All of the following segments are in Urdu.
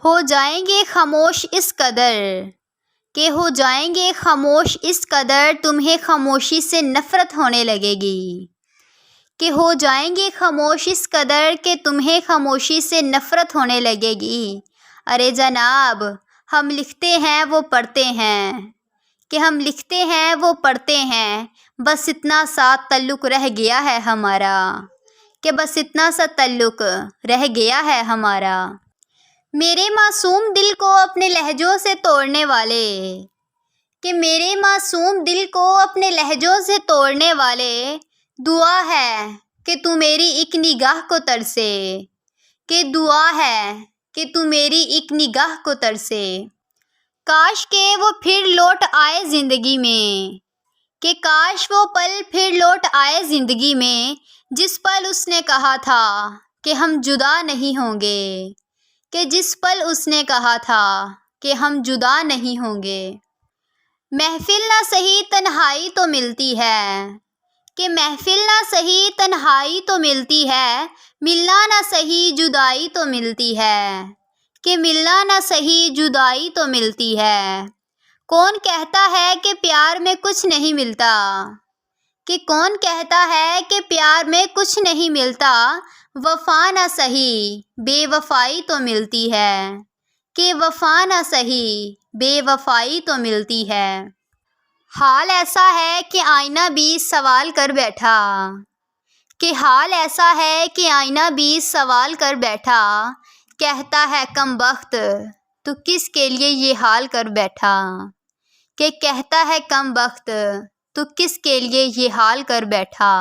ہو جائیں گے خاموش اس قدر کہ ہو جائیں گے خاموش اس قدر تمہیں خاموشی سے نفرت ہونے لگے گی، کہ ہو جائیں گے خاموش اس قدر کہ تمہیں خاموشی سے نفرت ہونے لگے گی۔ ارے جناب، ہم لکھتے ہیں وہ پڑھتے ہیں، کہ ہم لکھتے ہیں وہ پڑھتے ہیں، بس اتنا سا تعلق رہ گیا ہے ہمارا، کہ بس اتنا سا تعلق رہ گیا ہے ہمارا۔ میرے معصوم دل کو اپنے لہجوں سے توڑنے والے، کہ میرے معصوم دل کو اپنے لہجوں سے توڑنے والے، دعا ہے کہ تو میری ایک نگاہ کو ترسے، کہ دعا ہے کہ تو میری ایک نگاہ کو ترسے۔ کاش کہ وہ پھر لوٹ آئے زندگی میں، کہ کاش وہ پل پھر لوٹ آئے زندگی میں، جس پل اس نے کہا تھا کہ ہم جدا نہیں ہوں گے، کہ جس پل اس نے کہا تھا کہ ہم جدا نہیں ہوں گے۔ محفل نہ سہی تنہائی تو ملتی ہے، کہ محفل نہ سہی تنہائی تو ملتی ہے، ملنا نہ سہی جدائی تو ملتی ہے، کہ ملنا نہ سہی جدائی تو ملتی ہے۔ کون کہتا ہے کہ پیار میں کچھ نہیں ملتا، کہ کون کہتا ہے کہ پیار میں کچھ نہیں ملتا، وفا نہ سہی بے وفائی تو ملتی ہے، کہ وفا نہ سہی بے وفائی تو ملتی ہے۔ حال ایسا ہے کہ آئینہ بھی سوال کر بیٹھا، کہ حال ایسا ہے کہ آئینہ بھی سوال کر بیٹھا، کہتا ہے کم بخت تو کس کے لیے یہ حال کر بیٹھا، کہ کہتا ہے کم بخت تو کس کے لیے یہ حال کر بیٹھا۔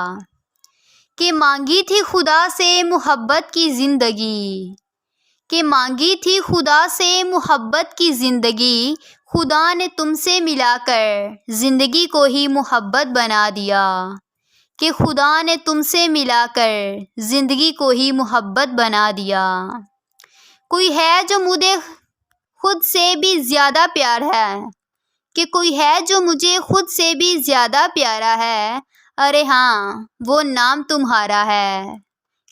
کہ مانگی تھی خدا سے محبت کی زندگی، کہ مانگی تھی خدا سے محبت کی زندگی، خدا نے تم سے ملا کر زندگی کو ہی محبت بنا دیا، کہ خدا نے تم سے ملا کر زندگی کو ہی محبت بنا دیا۔ کوئی ہے جو مجھے خود سے بھی زیادہ پیار ہے، کہ کوئی ہے جو مجھے خود سے بھی زیادہ پیارا ہے، ارے ہاں وہ نام تمہارا ہے،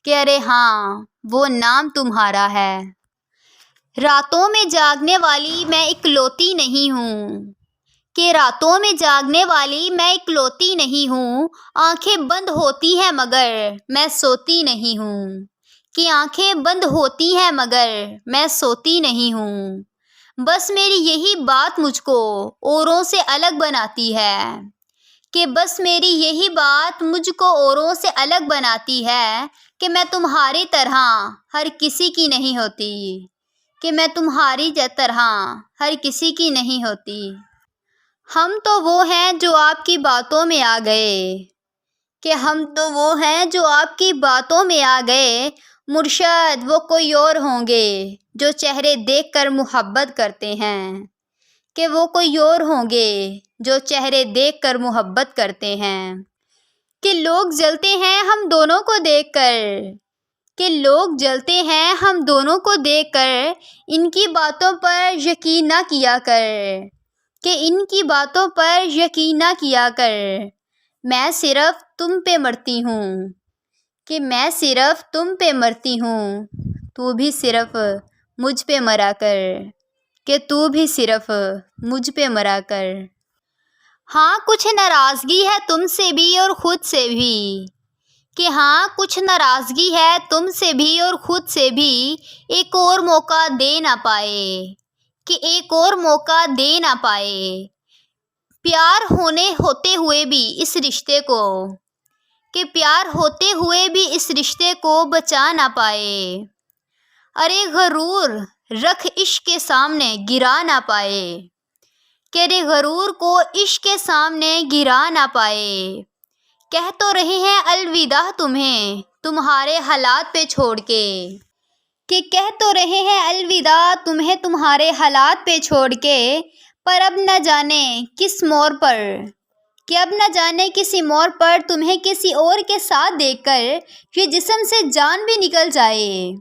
کہ ارے ہاں وہ نام تمہارا ہے۔ راتوں میں جاگنے والی میں اکلوتی نہیں ہوں، کہ راتوں میں جاگنے والی میں اکلوتی نہیں ہوں، آنکھیں بند ہوتی ہیں مگر میں سوتی نہیں ہوں، کہ آنکھیں بند ہوتی ہیں مگر میں سوتی نہیں ہوں۔ بس میری یہی بات مجھ کو اوروں سے الگ بناتی ہے، کہ بس میری یہی بات مجھ کو اوروں سے الگ بناتی ہے، کہ میں تمہاری طرح ہر کسی کی نہیں ہوتی، کہ میں تمہاری طرح ہر کسی کی نہیں ہوتی۔ ہم تو وہ ہیں جو آپ کی باتوں میں آ گئے، کہ ہم تو وہ ہیں جو آپ کی باتوں میں آ گئے، مرشد وہ کوئی اور ہوں گے جو چہرے دیکھ کر محبت کرتے ہیں، کہ وہ کوئی اور ہوں گے جو چہرے دیکھ کر محبت کرتے ہیں۔ کہ لوگ جلتے ہیں ہم دونوں کو دیکھ کر، کہ لوگ جلتے ہیں ہم دونوں کو دیکھ کر، ان کی باتوں پر یقین نہ کیا کر، کہ ان کی باتوں پر یقین نہ کیا کر۔ میں صرف تم پہ مرتی ہوں، کہ میں صرف تم پہ مرتی ہوں، تو بھی صرف مجھ پہ مرا کر، کہ تو بھی صرف مجھ پہ مرا کر۔ ہاں کچھ ناراضگی ہے تم سے بھی اور خود سے بھی، کہ ہاں کچھ ناراضگی ہے تم سے بھی اور خود سے بھی، ایک اور موقع دے نہ پائے، کہ ایک اور موقع دے نہ پائے، پیار ہوتے ہوئے بھی اس رشتے کو، کہ پیار ہوتے ہوئے بھی اس رشتے کو بچا نہ پائے، ارے غرور رکھ عشق کے سامنے گرا نہ پائے، کہ ارے غرور کو عشق کے سامنے گرا نہ پائے۔ کہہ تو رہے ہیں الوداع تمہیں تمہارے حالات پہ چھوڑ کے، کہ کہہ تو رہے ہیں الوداع تمہیں تمہارے حالات پہ چھوڑ کے، پر اب نہ جانے کس موڑ پر، کہ اب نہ جانے کسی موڑ پر تمہیں کسی اور کے ساتھ دیکھ کر یہ جسم سے جان بھی نکل جائے،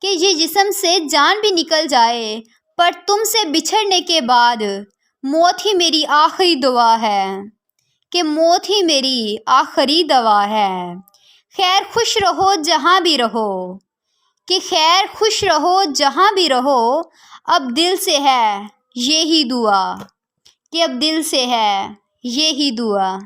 کہ یہ جسم سے جان بھی نکل جائے، پر تم سے بچھڑنے کے بعد موت ہی میری آخری دعا ہے، کہ موت ہی میری آخری دعا ہے۔ خیر خوش رہو جہاں بھی رہو، کہ خیر خوش رہو جہاں بھی رہو، اب دل سے ہے یہی دعا، کہ اب دل سے ہے یہی دعا۔